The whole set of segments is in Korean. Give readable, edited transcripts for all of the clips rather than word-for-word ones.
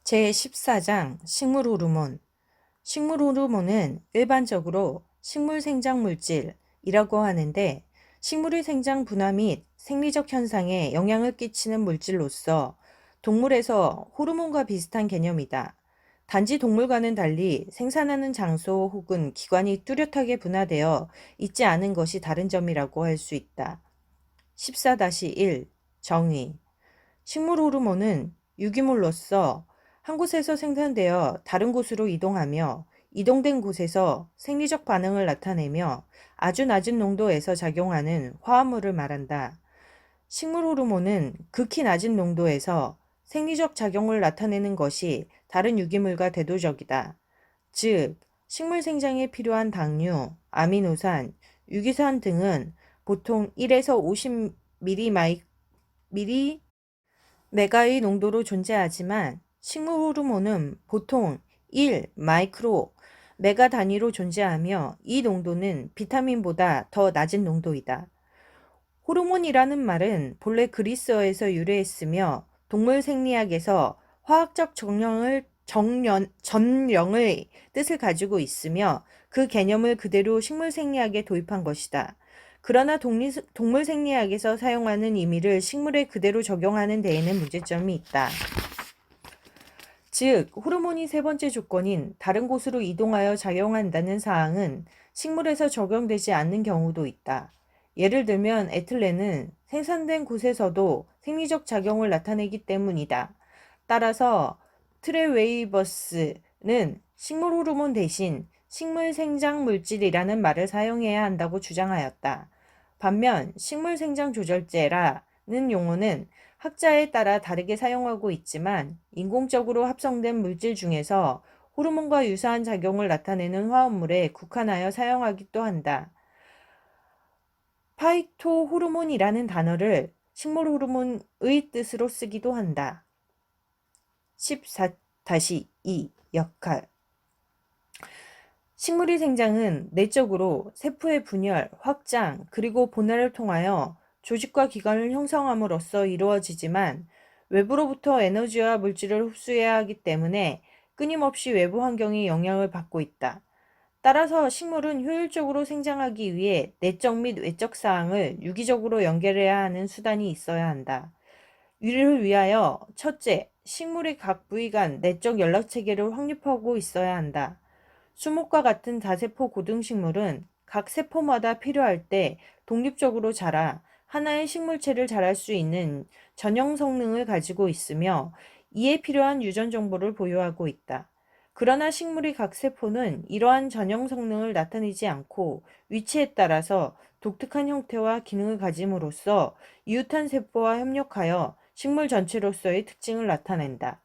제14장 식물호르몬. 식물호르몬은 일반적으로 식물생장물질이라고 하는데 식물의 생장 분화 및 생리적 현상에 영향을 끼치는 물질로서 동물에서 호르몬과 비슷한 개념이다. 단지 동물과는 달리 생산하는 장소 혹은 기관이 뚜렷하게 분화되어 있지 않은 것이 다른 점이라고 할 수 있다. 14-1 정의. 식물호르몬은 유기물로서 한 곳에서 생산되어 다른 곳으로 이동하며 이동된 곳에서 생리적 반응을 나타내며 아주 낮은 농도에서 작용하는 화합물을 말한다. 식물호르몬은 극히 낮은 농도에서 생리적 작용을 나타내는 것이 다른 유기물과 대조적이다. 즉, 식물 생장에 필요한 당류, 아미노산, 유기산 등은 보통 1에서 50ml 메가의 농도로 존재하지만 식물 호르몬은 보통 1 마이크로 메가 단위로 존재하며 이 농도는 비타민보다 더 낮은 농도이다. 호르몬이라는 말은 본래 그리스어에서 유래했으며 동물 생리학에서 화학적 전령의 뜻을 가지고 있으며 그 개념을 그대로 식물 생리학에 도입한 것이다. 그러나 동물 생리학에서 사용하는 의미를 식물에 그대로 적용하는 데에는 문제점이 있다. 즉, 호르몬이 세 번째 조건인 다른 곳으로 이동하여 작용한다는 사항은 식물에서 적용되지 않는 경우도 있다. 예를 들면 에틸렌은 생산된 곳에서도 생리적 작용을 나타내기 때문이다. 따라서 트레웨이버스는 식물 호르몬 대신 식물 생장 물질이라는 말을 사용해야 한다고 주장하였다. 반면 식물 생장 조절제라는 용어는 학자에 따라 다르게 사용하고 있지만 인공적으로 합성된 물질 중에서 호르몬과 유사한 작용을 나타내는 화합물에 국한하여 사용하기도 한다. 파이토호르몬이라는 단어를 식물 호르몬의 뜻으로 쓰기도 한다. 14-2 역할. 식물의 생장은 내적으로 세포의 분열, 확장, 그리고 분해를 통하여 조직과 기관을 형성함으로써 이루어지지만 외부로부터 에너지와 물질을 흡수해야 하기 때문에 끊임없이 외부 환경의 영향을 받고 있다. 따라서 식물은 효율적으로 생장하기 위해 내적 및 외적 사항을 유기적으로 연결해야 하는 수단이 있어야 한다. 이를 위하여 첫째, 식물의 각 부위 간 내적 연락체계를 확립하고 있어야 한다. 수목과 같은 다세포 고등식물은 각 세포마다 필요할 때 독립적으로 자라 하나의 식물체를 자랄 수 있는 전형 성능을 가지고 있으며 이에 필요한 유전 정보를 보유하고 있다. 그러나 식물의 각 세포는 이러한 전형 성능을 나타내지 않고 위치에 따라서 독특한 형태와 기능을 가짐으로써 이웃한 세포와 협력하여 식물 전체로서의 특징을 나타낸다.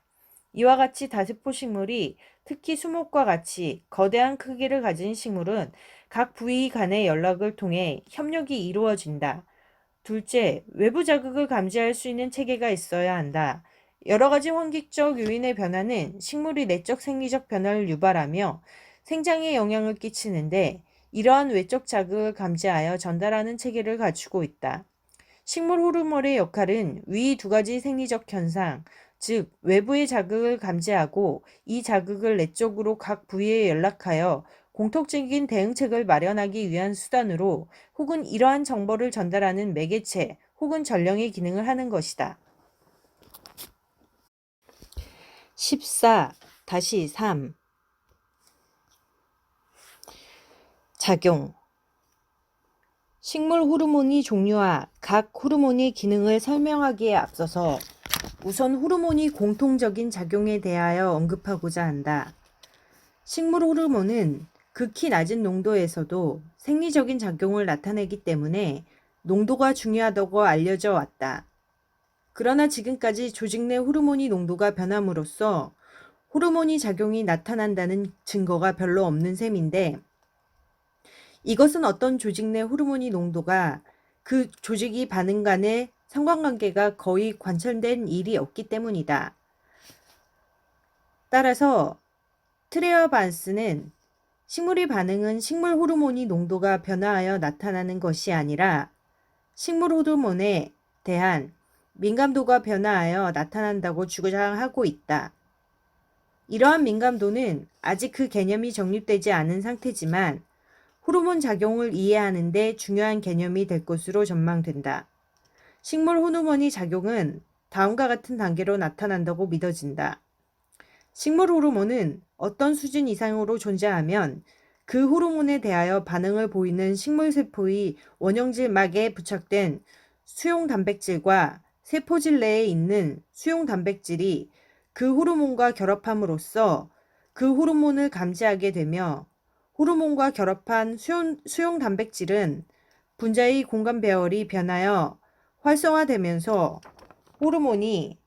이와 같이 다세포 식물이 특히 수목과 같이 거대한 크기를 가진 식물은 각 부위 간의 연락을 통해 협력이 이루어진다. 둘째, 외부 자극을 감지할 수 있는 체계가 있어야 한다. 여러 가지 환경적 요인의 변화는 식물의 내적 생리적 변화를 유발하며 생장에 영향을 끼치는데 이러한 외적 자극을 감지하여 전달하는 체계를 갖추고 있다. 식물 호르몬의 역할은 위 두 가지 생리적 현상, 즉 외부의 자극을 감지하고 이 자극을 내적으로 각 부위에 연락하여 공통적인 대응책을 마련하기 위한 수단으로 혹은 이러한 정보를 전달하는 매개체 혹은 전령의 기능을 하는 것이다. 14-3 작용. 식물 호르몬의 종류와 각 호르몬의 기능을 설명하기에 앞서서 우선 호르몬이 공통적인 작용에 대하여 언급하고자 한다. 식물 호르몬은 극히 낮은 농도에서도 생리적인 작용을 나타내기 때문에 농도가 중요하다고 알려져 왔다. 그러나 지금까지 조직 내 호르몬의 농도가 변함으로써 호르몬의 작용이 나타난다는 증거가 별로 없는 셈인데 이것은 어떤 조직 내 호르몬의 농도가 그 조직이 반응 간의 상관관계가 거의 관찰된 일이 없기 때문이다. 따라서 트레어반스는 식물의 반응은 식물 호르몬의 농도가 변화하여 나타나는 것이 아니라 식물 호르몬에 대한 민감도가 변화하여 나타난다고 주장하고 있다. 이러한 민감도는 아직 그 개념이 정립되지 않은 상태지만 호르몬 작용을 이해하는 데 중요한 개념이 될 것으로 전망된다. 식물 호르몬의 작용은 다음과 같은 단계로 나타난다고 믿어진다. 식물 호르몬은 어떤 수준 이상으로 존재하면 그 호르몬에 대하여 반응을 보이는 식물세포의 원형질막에 부착된 수용 단백질과 세포질 내에 있는 수용 단백질이 그 호르몬과 결합함으로써 그 호르몬을 감지하게 되며 호르몬과 결합한 수용 단백질은 분자의 공간 배열이 변하여 활성화되면서 호르몬이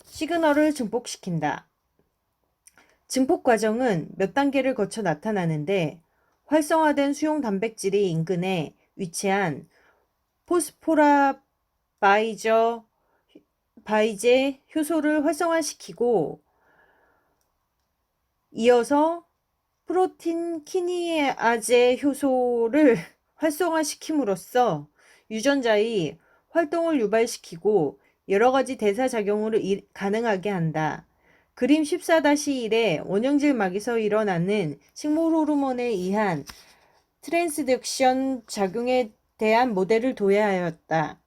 시그널을 증폭시킨다. 증폭 과정은 몇 단계를 거쳐 나타나는데 활성화된 수용 단백질이 인근에 위치한 바이제 효소를 활성화시키고 이어서 프로틴 키니아제 효소를 활성화시킴으로써 유전자의 활동을 유발시키고 여러 가지 대사 작용을 가능하게 한다. 그림 14-1의 원형질막에서 일어나는 식물 호르몬에 의한 트랜스덕션 작용에 대한 모델을 도입하였다.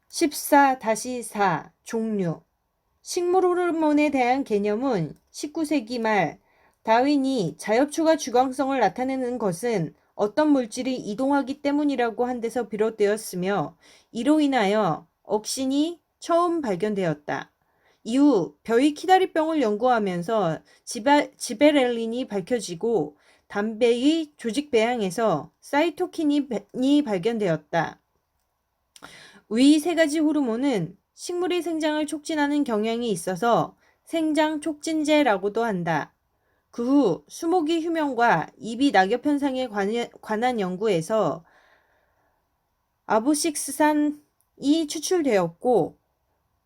14-4 종류 식물 호르몬에 대한 개념은 19세기 말 다윈이 자엽초가 주광성을 나타내는 것은 어떤 물질이 이동하기 때문이라고 한 데서 비롯되었으며 이로 인하여 억신이 처음 발견되었다. 이후 벼의 키다리병을 연구하면서 지베렐린이 밝혀지고 담배의 조직 배양에서 사이토킨이 발견되었다. 위 세 가지 호르몬은 식물의 생장을 촉진하는 경향이 있어서 생장 촉진제라고도 한다. 그 후 수목의 휴면과 입이 낙엽 현상에 관한 연구에서 아보식스산이 추출되었고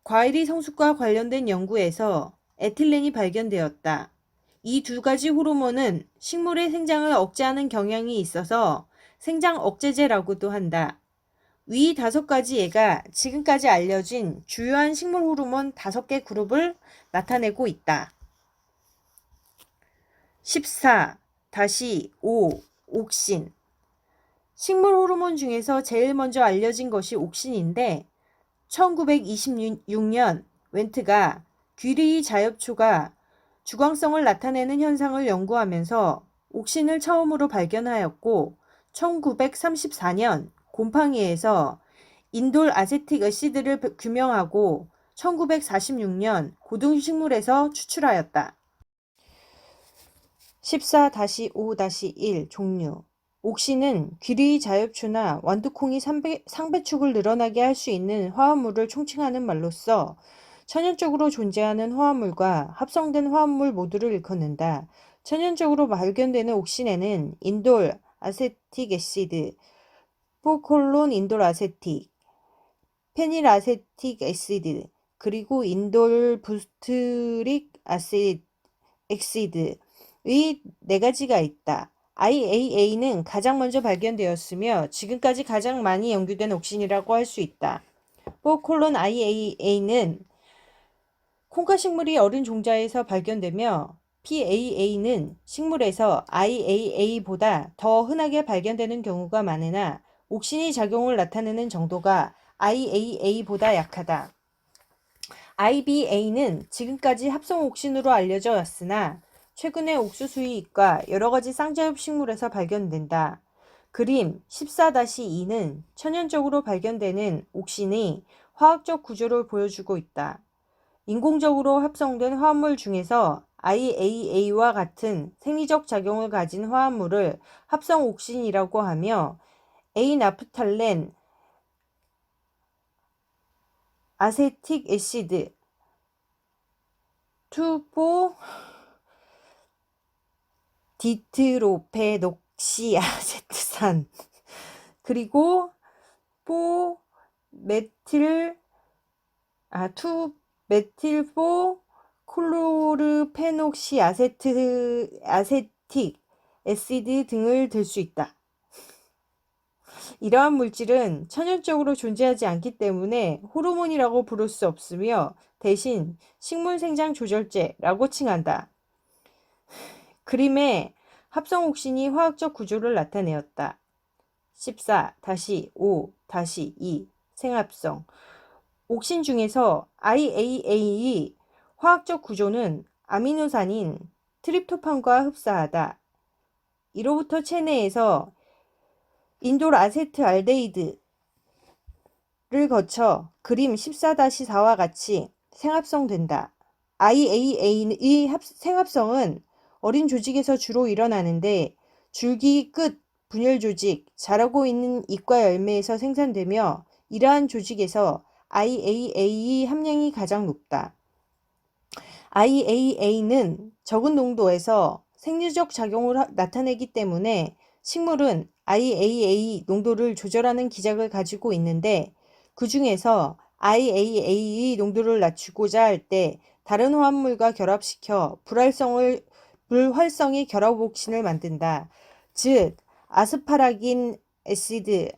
과일의 성숙과 관련된 연구에서 에틸렌이 발견되었다. 이 두 가지 호르몬은 식물의 생장을 억제하는 경향이 있어서 생장 억제제라고도 한다. 위 5가지 예가 지금까지 알려진 주요한 식물 호르몬 5개 그룹을 나타내고 있다. 14-5 옥신 식물 호르몬 중에서 제일 먼저 알려진 것이 옥신인데 1926년 웬트가 귀리의 자엽초가 주광성을 나타내는 현상을 연구하면서 옥신을 처음으로 발견하였고 1934년 곰팡이에서 인돌 아세틱 애시드를 규명하고 1946년 고등식물에서 추출하였다. 14-5-1 종류 옥신은 귀리의 자엽초나 완두콩이 상배축을 늘어나게 할 수 있는 화합물을 총칭하는 말로써 천연적으로 존재하는 화합물과 합성된 화합물 모두를 일컫는다. 천연적으로 발견되는 옥신에는 인돌 아세틱 애시드, 포콜론 인돌 아세틱, 페닐 아세틱 애시드, 그리고 인돌 부스트릭 엑시드의 4가지가 있다. IAA는 가장 먼저 발견되었으며 지금까지 가장 많이 연구된 옥신이라고 할 수 있다. 포콜론 IAA는 콩가식물이 어린 종자에서 발견되며 PAA는 식물에서 IAA보다 더 흔하게 발견되는 경우가 많으나 옥신이 작용을 나타내는 정도가 IAA보다 약하다. IBA는 지금까지 합성 옥신으로 알려져 왔으나 최근에 옥수수잎과 여러가지 쌍자엽 식물에서 발견된다. 그림 14-2는 천연적으로 발견되는 옥신의 화학적 구조를 보여주고 있다. 인공적으로 합성된 화합물 중에서 IAA와 같은 생리적 작용을 가진 화합물을 합성 옥신이라고 하며 A나프탈렌 아세틱 애시드, 2,4 디트로페녹시아세트산, 그리고 2메틸4 클로르페녹시아세틱 애시드 등을 들 수 있다. 이러한 물질은 천연적으로 존재하지 않기 때문에 호르몬이라고 부를 수 없으며 대신 식물 생장 조절제라고 칭한다. 그림에 합성 옥신이 화학적 구조를 나타내었다. 14-5-2 생합성 옥신 중에서 IAA의 화학적 구조는 아미노산인 트립토판과 흡사하다. 이로부터 체내에서 인돌 아세트알데히드를 거쳐 그림 14-4와 같이 생합성된다. IAA의 생합성은 어린 조직에서 주로 일어나는데 줄기 끝 분열 조직, 자라고 있는 잎과 열매에서 생산되며 이러한 조직에서 IAA의 함량이 가장 높다. IAA는 적은 농도에서 생리적 작용을 나타내기 때문에 식물은 IAA 농도를 조절하는 기작을 가지고 있는데 그 중에서 IAA의 농도를 낮추고자 할 때 다른 화합물과 결합시켜 불활성의 결합옥신을 만든다. 즉 아스파라긴 애시드,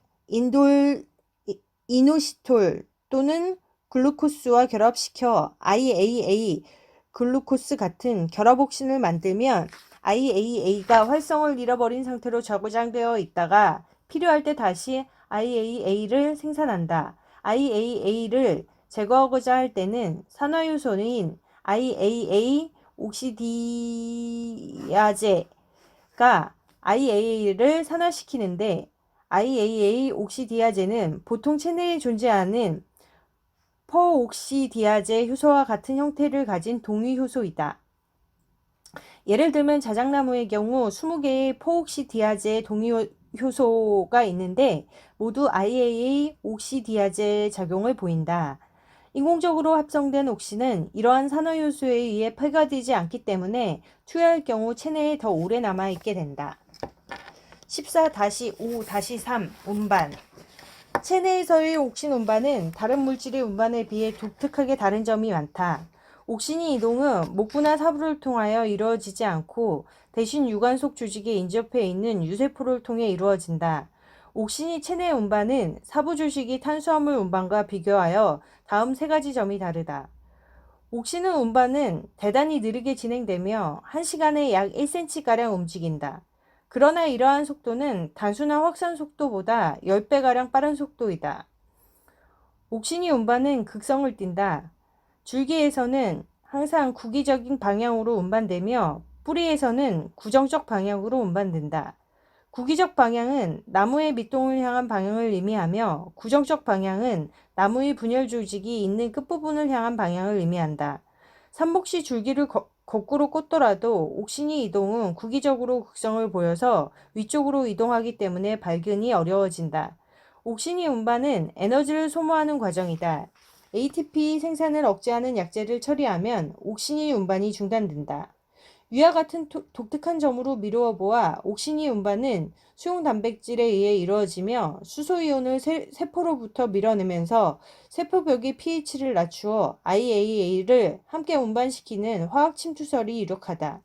이노시톨 또는 글루코스와 결합시켜 IAA 글루코스 같은 결합옥신을 만들면 IAA가 활성을 잃어버린 상태로 저장되어 있다가 필요할 때 다시 IAA를 생산한다. IAA를 제거하고자 할 때는 산화효소인 IAA 옥시디아제가 IAA를 산화시키는데 IAA 옥시디아제는 보통 체내에 존재하는 퍼옥시디아제 효소와 같은 형태를 가진 동위 효소이다. 예를 들면 자작나무의 경우 20개의 퍼옥시디아제 동위 효소가 있는데 모두 IAA 옥시디아제 작용을 보인다. 인공적으로 합성된 옥신은 이러한 산화효소에 의해 폐가되지 않기 때문에 투여할 경우 체내에 더 오래 남아있게 된다. 14-5-3 운반 체내에서의 옥신 운반은 다른 물질의 운반에 비해 독특하게 다른 점이 많다. 옥신의 이동은 목구나 사부를 통하여 이루어지지 않고 대신 유관 속 조직에 인접해 있는 유세포를 통해 이루어진다. 옥신의 체내 운반은 사부 조직의 탄수화물 운반과 비교하여 다음 세 가지 점이 다르다. 옥신의 운반은 대단히 느리게 진행되며 1시간에 약 1cm가량 움직인다. 그러나 이러한 속도는 단순한 확산 속도보다 10배가량 빠른 속도이다. 옥신의 운반은 극성을 띈다. 줄기에서는 항상 구기적인 방향으로 운반되며 뿌리에서는 구정적 방향으로 운반된다. 구기적 방향은 나무의 밑동을 향한 방향을 의미하며 구정적 방향은 나무의 분열 조직이 있는 끝부분을 향한 방향을 의미한다. 삼복시 줄기를 거꾸로 꽂더라도 옥신의 이동은 구기적으로 극성을 보여서 위쪽으로 이동하기 때문에 발견이 어려워진다. 옥신의 운반은 에너지를 소모하는 과정이다. ATP 생산을 억제하는 약제를 처리하면 옥신의 운반이 중단된다. 위와 같은 독특한 점으로 미루어 보아 옥신의 운반은 수용 단백질에 의해 이루어지며 수소이온을 세포로부터 밀어내면서 세포벽의 pH를 낮추어 IAA를 함께 운반시키는 화학 침투설이 유력하다.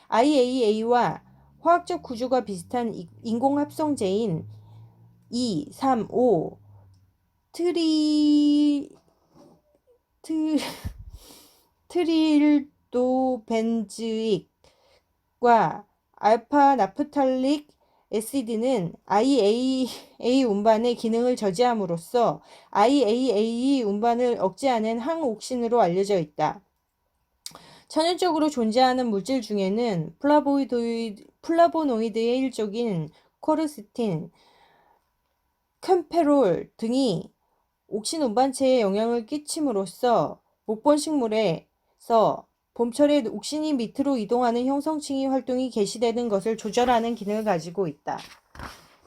IAA와 화학적 구조가 비슷한 인공합성제인 2, 3, 5 트릴도벤즈익과 알파 나프탈릭 애시드는 IAA 운반의 기능을 저지함으로써 IAA 운반을 억제하는 항옥신으로 알려져 있다. 천연적으로 존재하는 물질 중에는 플라보노이드의 일종인 코르스틴, 캠페롤 등이 옥신 운반체에 영향을 끼침으로써 목본 식물에서 봄철에 옥신이 밑으로 이동하는 형성층의 활동이 개시되는 것을 조절하는 기능을 가지고 있다.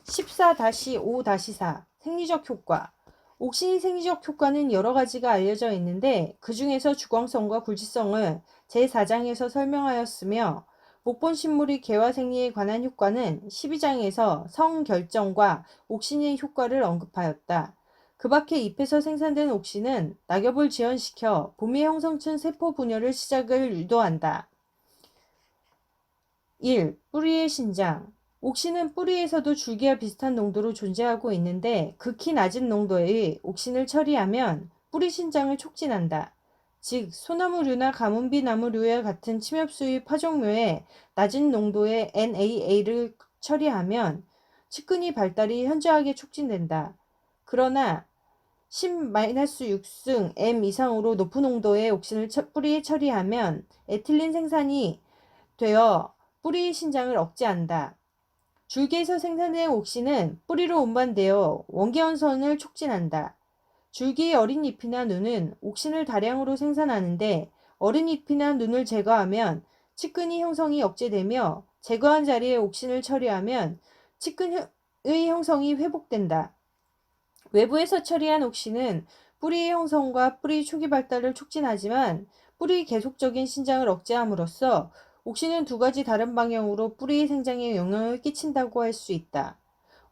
14-5-4 생리적 효과 옥신의 생리적 효과는 여러 가지가 알려져 있는데 그 중에서 주광성과 굴지성을 제4장에서 설명하였으며 목본 식물의 개화 생리에 관한 효과는 12장에서 성결정과 옥신의 효과를 언급하였다. 그 밖에 잎에서 생산된 옥신은 낙엽을 지연시켜 봄의 형성층 세포 분열을 시작을 유도한다. 1. 뿌리의 신장 옥신은 뿌리에서도 줄기와 비슷한 농도로 존재하고 있는데 극히 낮은 농도의 옥신을 처리하면 뿌리 신장을 촉진한다. 즉 소나무류나 가뭄비 나무류와 같은 침엽수의 파종류에 낮은 농도의 NAA를 처리하면 측근이 발달이 현저하게 촉진된다. 그러나 10-6승 M 이상으로 높은 농도의 옥신을 뿌리에 처리하면 에틸린 생산이 되어 뿌리 신장을 억제한다. 줄기에서 생산된 옥신은 뿌리로 운반되어 원기현선을 촉진한다. 줄기의 어린 잎이나 눈은 옥신을 다량으로 생산하는데 어린 잎이나 눈을 제거하면 측근의 형성이 억제되며 제거한 자리에 옥신을 처리하면 측근의 형성이 회복된다. 외부에서 처리한 옥신은 뿌리의 형성과 뿌리 초기 발달을 촉진하지만 뿌리의 계속적인 신장을 억제함으로써 옥신은 두 가지 다른 방향으로 뿌리의 생장에 영향을 끼친다고 할 수 있다.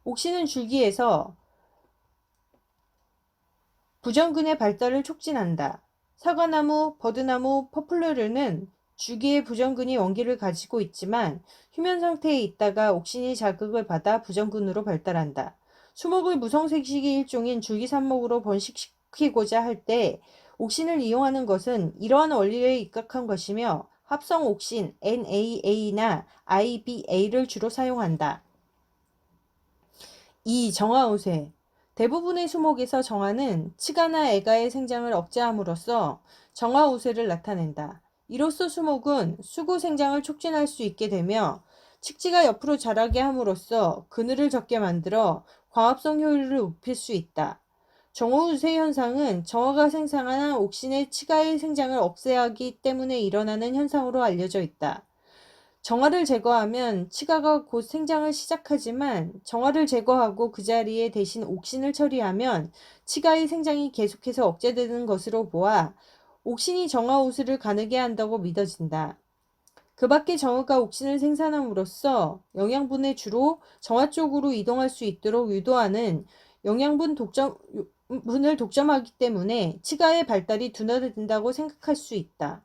옥신은 줄기에서 부정근의 발달을 촉진한다. 사과나무, 버드나무, 퍼플러류는 줄기에 부정근이 원기를 가지고 있지만 휴면 상태에 있다가 옥신이 자극을 받아 부정근으로 발달한다. 수목을 무성생식의 일종인 줄기산목으로 번식시키고자 할 때 옥신을 이용하는 것은 이러한 원리에 입각한 것이며 합성 옥신 NAA나 IBA를 주로 사용한다. 2. 정화우세. 대부분의 수목에서 정화는 치가나 애가의 생장을 억제함으로써 정화우세를 나타낸다. 이로써 수목은 수구 생장을 촉진할 수 있게 되며 칙지가 옆으로 자라게 함으로써 그늘을 적게 만들어 광합성 효율을 높일 수 있다. 정화우세 현상은 정화가 생산한 옥신의 치가의 생장을 억제하기 때문에 일어나는 현상으로 알려져 있다. 정화를 제거하면 치가가 곧 생장을 시작하지만 정화를 제거하고 그 자리에 대신 옥신을 처리하면 치가의 생장이 계속해서 억제되는 것으로 보아 옥신이 정화우수를 가능하게 한다고 믿어진다. 그 밖에 정화가 옥신을 생산함으로써 영양분의 주로 정화 쪽으로 이동할 수 있도록 유도하는 영양분을 독점하기 때문에 치가의 발달이 둔화된다고 생각할 수 있다.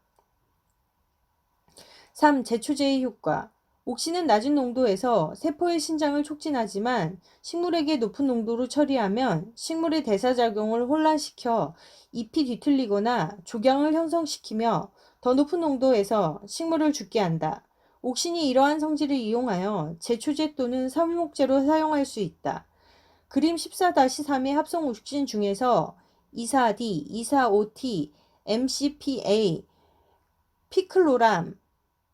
3. 제초제의 효과. 옥신은 낮은 농도에서 세포의 신장을 촉진하지만 식물에게 높은 농도로 처리하면 식물의 대사작용을 혼란시켜 잎이 뒤틀리거나 조경을 형성시키며 더 높은 농도에서 식물을 죽게 한다. 옥신이 이러한 성질을 이용하여 제초제 또는 사물목제로 사용할 수 있다. 그림 14-3의 합성 옥신 중에서 2,4-D, 2,4-5-T, MCPA, 피클로람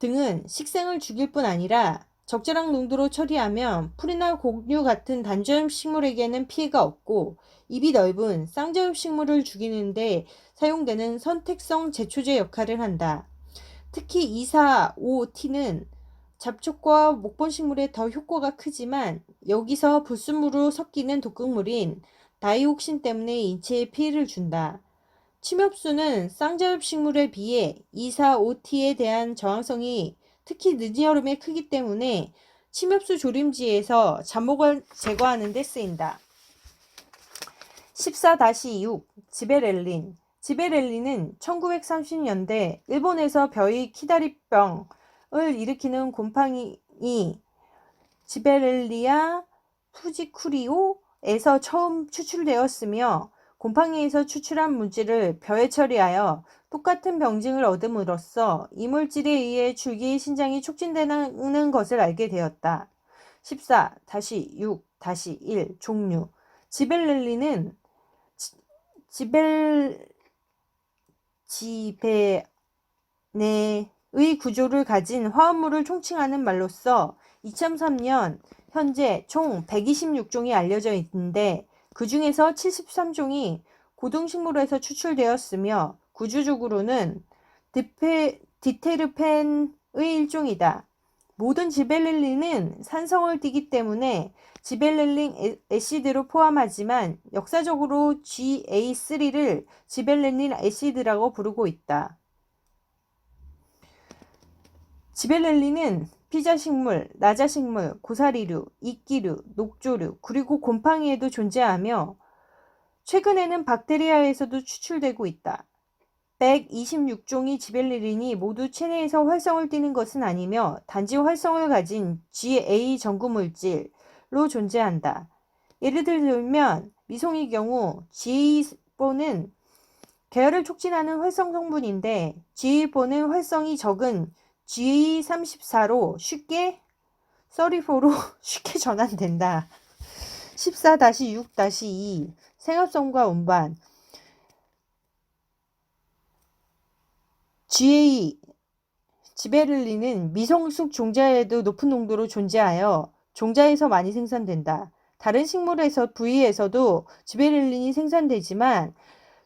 등은 식생을 죽일 뿐 아니라 적절한 농도로 처리하면 풀이나 곡류 같은 단저엽 식물에게는 피해가 없고 입이 넓은 쌍저엽 식물을 죽이는데 사용되는 선택성 제초제 역할을 한다. 특히 2,4,5-T는 잡초과 목본식물에 더 효과가 크지만 여기서 불순물로 섞이는 독극물인 다이옥신 때문에 인체에 피해를 준다. 침엽수는 쌍저엽 식물에 비해 2,4,5-T에 대한 저항성이 특히 늦은 여름에 크기 때문에 침엽수 조림지에서 잡목을 제거하는 데 쓰인다. 14-6 지베렐린. 지베렐린은 1930년대 일본에서 벼의 키다리병을 일으키는 곰팡이 지베렐리아 푸지쿠리오에서 처음 추출되었으며 곰팡이에서 추출한 물질을 벼에 처리하여 똑같은 병증을 얻음으로써 이 물질에 의해 줄기의 신장이 촉진되는 것을 알게 되었다. 14-6-1 종류. 지벨렐린은 지베네의 구조를 가진 화합물을 총칭하는 말로써 2003년 현재 총 126종이 알려져 있는데 그 중에서 73종이 고등식물에서 추출되었으며 구조적으로는 디테르펜의 일종이다. 모든 지벨렐린은 산성을 띠기 때문에 지벨렐린 애시드로 포함하지만 역사적으로 GA3를 지벨렐린 애시드라고 부르고 있다. 지벨렐린은 피자식물, 나자식물, 고사리류, 이끼류, 녹조류, 그리고 곰팡이에도 존재하며 최근에는 박테리아에서도 추출되고 있다. 126종의 지베렐린이 모두 체내에서 활성을 띠는 것은 아니며 단지 활성을 가진 GA 전구물질로 존재한다. 예를 들면 미송의 경우 GA4는 계열을 촉진하는 활성 성분인데 GA4는 활성이 적은 GA34로 쉽게 전환된다. 14-6-2 생합성과 운반 지베렐린은 미성숙 종자에도 높은 농도로 존재하여 종자에서 많이 생산된다. 다른 식물에서 부위에서도 지베렐린이 생산되지만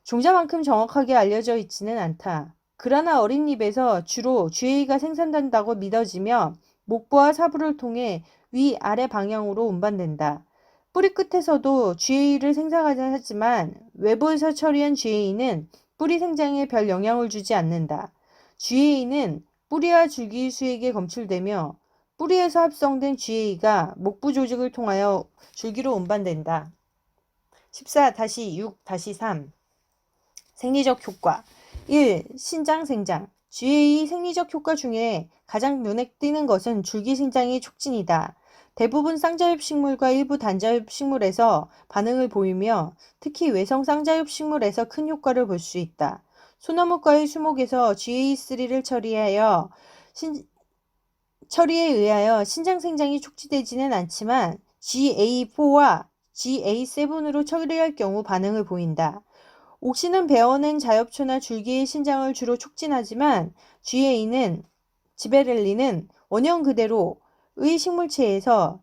종자만큼 정확하게 알려져 있지는 않다. 그러나 어린 잎에서 주로 GA가 생산된다고 믿어지며 목부와 사부를 통해 위아래 방향으로 운반된다. 뿌리 끝에서도 GA를 생산하지만 외부에서 처리한 GA는 뿌리 생장에 별 영향을 주지 않는다. GA는 뿌리와 줄기 수액에 검출되며 뿌리에서 합성된 GA가 목부 조직을 통하여 줄기로 운반된다. 14-6-3 생리적 효과 1. 신장 생장 GA 생리적 효과 중에 가장 눈에 띄는 것은 줄기 생장의 촉진이다. 대부분 쌍자엽 식물과 일부 단자엽 식물에서 반응을 보이며 특히 외성 쌍자엽 식물에서 큰 효과를 볼 수 있다. 소나무과의 수목에서 GA3를 처리에 의하여 신장 생장이 촉진되지는 않지만 GA4와 GA7으로 처리할 경우 반응을 보인다. 옥신은 베어낸 자엽초나 줄기의 신장을 주로 촉진하지만 지베렐린은 원형 그대로의 식물체에서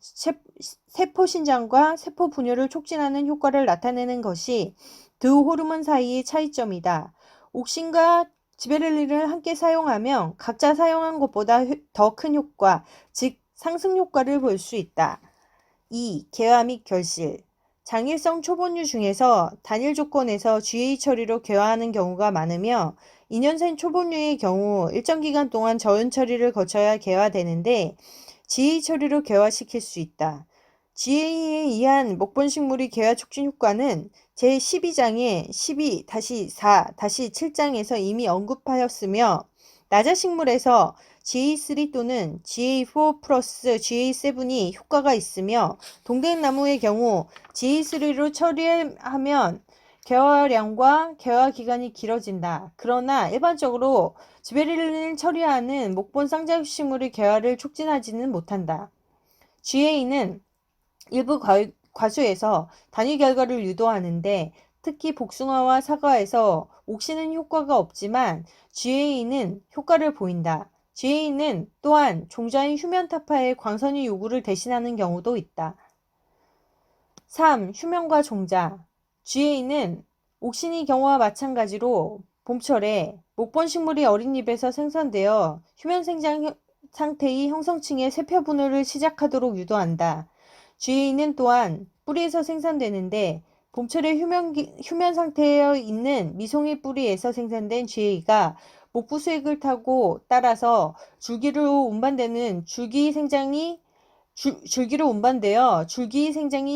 세포 신장과 세포 분열을 촉진하는 효과를 나타내는 것이 두 호르몬 사이의 차이점이다. 옥신과 지베렐린을 함께 사용하면 각자 사용한 것보다 더 큰 효과, 즉 상승 효과를 볼 수 있다. 2. 개화 및 결실 장일성 초본류 중에서 단일 조건에서 GA 처리로 개화하는 경우가 많으며 2년생 초본류의 경우 일정 기간 동안 저온 처리를 거쳐야 개화되는데 GA 처리로 개화시킬 수 있다. GA에 의한 목본식물의 개화 촉진 효과는 제12장의 12-4-7장에서 이미 언급하였으며 나자식물에서 GA3 또는 GA4 플러스 GA7이 효과가 있으며 동백나무의 경우 GA3로 처리하면 개화량과 개화 기간이 길어진다. 그러나 일반적으로 지베렐린을 처리하는 목본 쌍자식물의 개화를 촉진하지는 못한다. GA는 일부 과수에서 단위 결과를 유도하는데 특히 복숭아와 사과에서 옥신은 효과가 없지만 GA는 효과를 보인다. GA는 또한 종자인 휴면타파의 광선의 요구를 대신하는 경우도 있다. 3. 휴면과 종자 GA는 옥신의 경우와 마찬가지로 봄철에 목본 식물이 어린 잎에서 생산되어 휴면 생장 상태의 형성층의 세포 분열을 시작하도록 유도한다. GA는 또한 뿌리에서 생산되는데 봄철에 휴면 상태에 있는 미송이 뿌리에서 생산된 GA가 목부 수액을 타고 따라서 줄기로 운반되어 줄기 생장이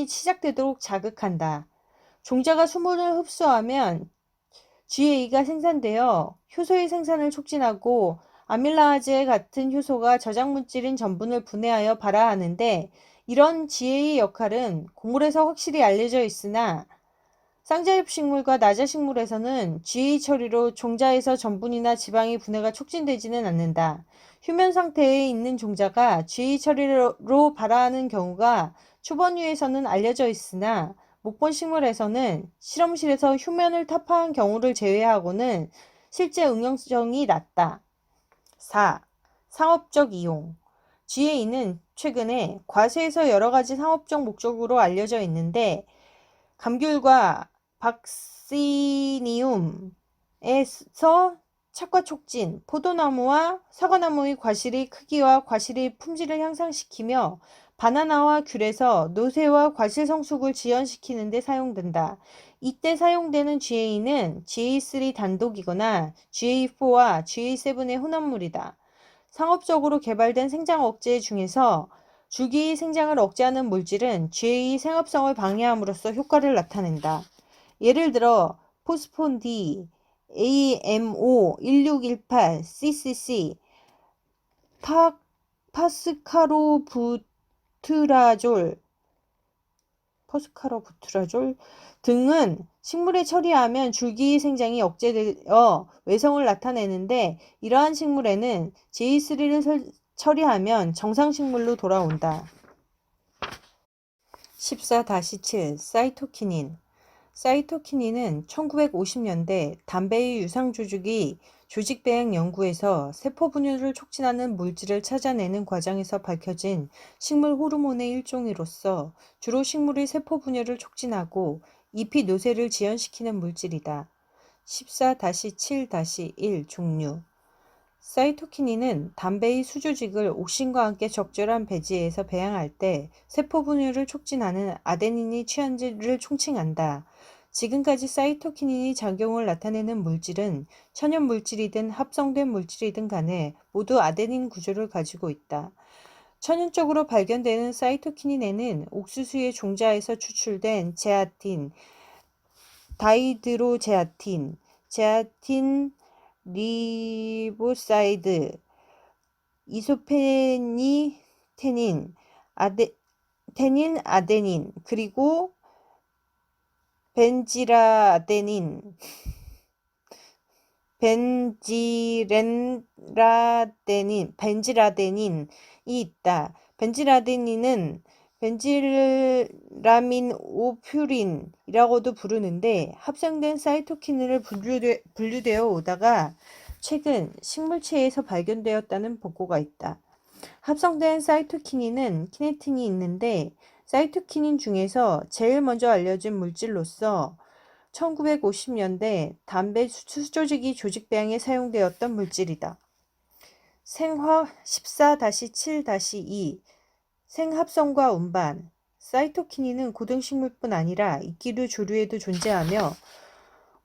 시작되도록 자극한다. 종자가 수분을 흡수하면 GA가 생산되어 효소의 생산을 촉진하고 아밀라아제 같은 효소가 저장 물질인 전분을 분해하여 발화하는데 이런 GA의 역할은 곡물에서 확실히 알려져 있으나 쌍자엽 식물과 나자 식물에서는 GA 처리로 종자에서 전분이나 지방의 분해가 촉진되지는 않는다. 휴면 상태에 있는 종자가 GA 처리로 발화하는 경우가 초본류에서는 알려져 있으나 목본 식물에서는 실험실에서 휴면을 타파한 경우를 제외하고는 실제 응용성이 낮다. 4. 상업적 이용 GA는 최근에 과수에서 여러가지 상업적 목적으로 알려져 있는데 감귤과 박시니움에서 착과 촉진, 포도나무와 사과나무의 과실의 크기와 과실의 품질을 향상시키며 바나나와 귤에서 노쇠와 과실 성숙을 지연시키는 데 사용된다. 이때 사용되는 GA는 GA3 단독이거나 GA4와 GA7의 혼합물이다. 상업적으로 개발된 생장 억제 중에서 줄기 생장을 억제하는 물질은 GA 생합성을 방해함으로써 효과를 나타낸다. 예를 들어 포스폰 D, AMO1618 CCC 퍼스카로부트라졸 등은 식물에 처리하면 줄기 생장이 억제되어 외성을 나타내는데, 이러한 식물에는 J3를 처리하면 정상식물로 돌아온다. 14-7 사이토키닌. 사이토키닌은 1950년대 담배의 유상조직이 조직배양 연구에서 세포 분열을 촉진하는 물질을 찾아내는 과정에서 밝혀진 식물 호르몬의 일종으로서 주로 식물의 세포 분열을 촉진하고 잎이 노쇠를 지연시키는 물질이다. 14-7-1 종류. 사이토키닌은 담배의 수조직을 옥신과 함께 적절한 배지에서 배양할 때 세포 분열을 촉진하는 아데닌이 취한지를 총칭한다. 지금까지 사이토키닌이 작용을 나타내는 물질은 천연 물질이든 합성된 물질이든 간에 모두 아데닌 구조를 가지고 있다. 천연적으로 발견되는 사이토키닌에는 옥수수의 종자에서 추출된 제아틴, 다이드로제아틴, 제아틴 리보사이드, 이소페니테닌, 아데닌, 그리고 벤지라데닌이 있다. 벤지라데닌은 벤질라민오퓨린이라고도 부르는데, 합성된 사이토키닌을 분류되어 오다가 최근 식물체에서 발견되었다는 보고가 있다. 합성된 사이토키닌은 키네틴이 있는데, 사이토키닌 중에서 제일 먼저 알려진 물질로서 1950년대 담배 수조직이 조직 배양에 사용되었던 물질이다. 14-7-2 생합성과 운반. 사이토키닌은 고등식물뿐 아니라 이끼류 조류에도 존재하며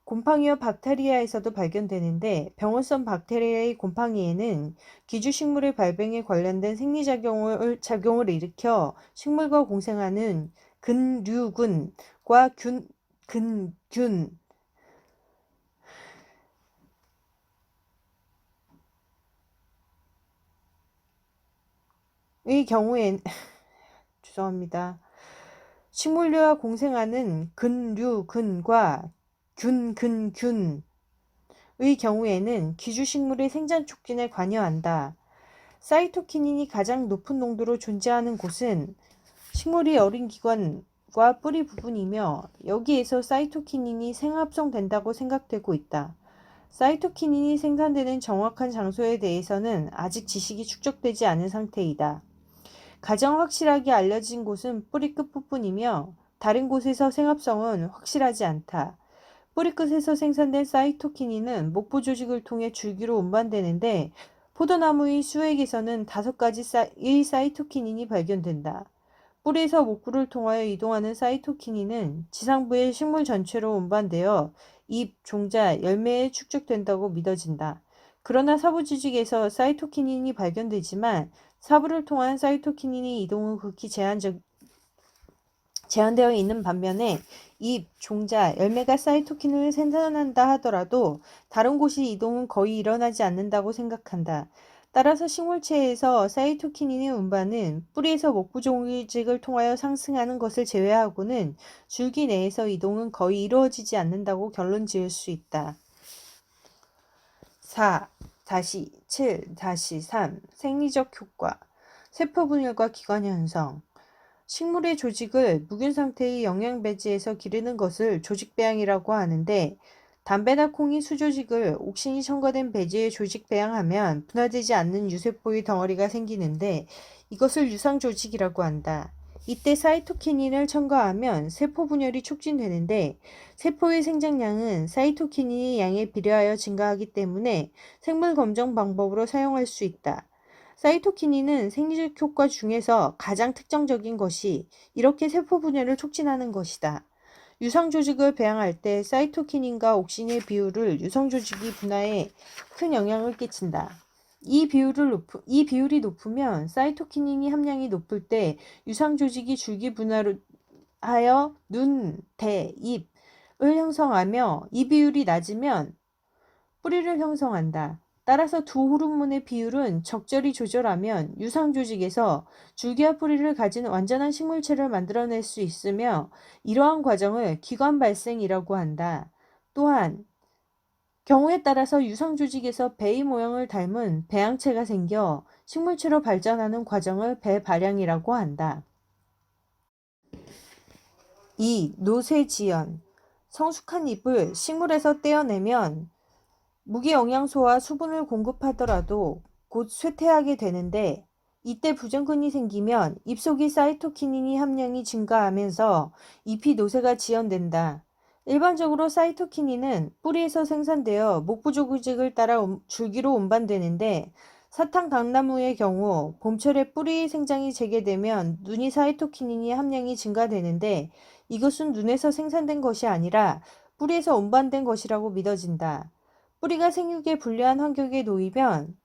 곰팡이와 박테리아에서도 발견되는데, 병원성 박테리아의 곰팡이에는 기주식물의 발병에 관련된 생리작용을 일으켜 식물과 공생하는 근류근과 근균의 경우엔 죄송합니다. 식물류와 공생하는 근류근과 균의 경우에는 기주식물의 생장 촉진에 관여한다. 사이토키닌이 가장 높은 농도로 존재하는 곳은 식물의 어린 기관과 뿌리 부분이며, 여기에서 사이토키닌이 생합성된다고 생각되고 있다. 사이토키닌이 생산되는 정확한 장소에 대해서는 아직 지식이 축적되지 않은 상태이다. 가장 확실하게 알려진 곳은 뿌리 끝부분이며, 다른 곳에서 생합성은 확실하지 않다. 뿌리 끝에서 생산된 사이토키닌은 목부 조직을 통해 줄기로 운반되는데, 포도나무의 수액에서는 5가지의 사이토키닌이 발견된다. 뿌리에서 목부를 통하여 이동하는 사이토키닌은 지상부의 식물 전체로 운반되어 잎, 종자, 열매에 축적된다고 믿어진다. 그러나 사부 조직에서 사이토키닌이 발견되지만, 사부를 통한 사이토키닌의 이동은 극히 제한되어 있는 반면에 잎, 종자, 열매가 사이토킨을 생산한다 하더라도 다른 곳의 이동은 거의 일어나지 않는다고 생각한다. 따라서 식물체에서 사이토키닌의 운반은 뿌리에서 목부 조직을 통하여 상승하는 것을 제외하고는 줄기 내에서 이동은 거의 이루어지지 않는다고 결론 지을 수 있다. 4-7-3 생리적 효과. 세포 분열과 기관 현성. 식물의 조직을 묵은 상태의 영양 배지에서 기르는 것을 조직 배양이라고 하는데, 담배나 콩이 수조직을 옥신이 첨가된 배지에 조직 배양하면 분화되지 않는 유세포의 덩어리가 생기는데, 이것을 유상 조직이라고 한다. 이때 사이토키닌을 첨가하면 세포 분열이 촉진되는데, 세포의 생장량은 사이토키닌의 양에 비례하여 증가하기 때문에 생물 검정 방법으로 사용할 수 있다. 사이토키닌은 생리적 효과 중에서 가장 특징적인 것이 이렇게 세포 분열을 촉진하는 것이다. 유상 조직을 배양할 때 사이토키닌과 옥신의 비율을 유성 조직이 분화에 큰 영향을 끼친다. 이 비율이 높으면 사이토키닌이 함량이 높을 때 유상 조직이 줄기 분화하여 눈, 대, 잎을 형성하며, 이 비율이 낮으면 뿌리를 형성한다. 따라서 두 호르몬의 비율은 적절히 조절하면 유상조직에서 줄기와 뿌리를 가진 완전한 식물체를 만들어낼 수 있으며 이러한 과정을 기관발생이라고 한다. 또한 경우에 따라서 유상조직에서 베이 모양을 닮은 배양체가 생겨 식물체로 발전하는 과정을 배발양이라고 한다. 2. 노쇠지연. 성숙한 잎을 식물에서 떼어내면 무기영양소와 수분을 공급하더라도 곧 쇠퇴하게 되는데 이때 부정근이 생기면 잎속의 사이토키닌이 함량이 증가하면서 잎이 노쇠가 지연된다. 일반적으로 사이토키닌은 뿌리에서 생산되어 목부 조직을 따라 줄기로 운반되는데 사탕당나무의 경우 봄철에 뿌리 생장이 재개되면 눈이 사이토키닌이 함량이 증가되는데 이것은 눈에서 생산된 것이 아니라 뿌리에서 운반된 것이라고 믿어진다. 뿌리가 생육에 불리한 환경에 놓이면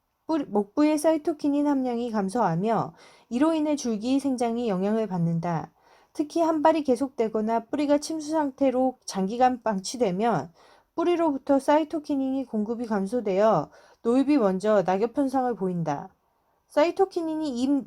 목부의 사이토키닌 함량이 감소하며 이로 인해 줄기 생장이 영향을 받는다. 특히 한발이 계속되거나 뿌리가 침수 상태로 장기간 방치되면 뿌리로부터 사이토키닌이 공급이 감소되어 노잎이 먼저 낙엽 현상을 보인다. 사이토키닌이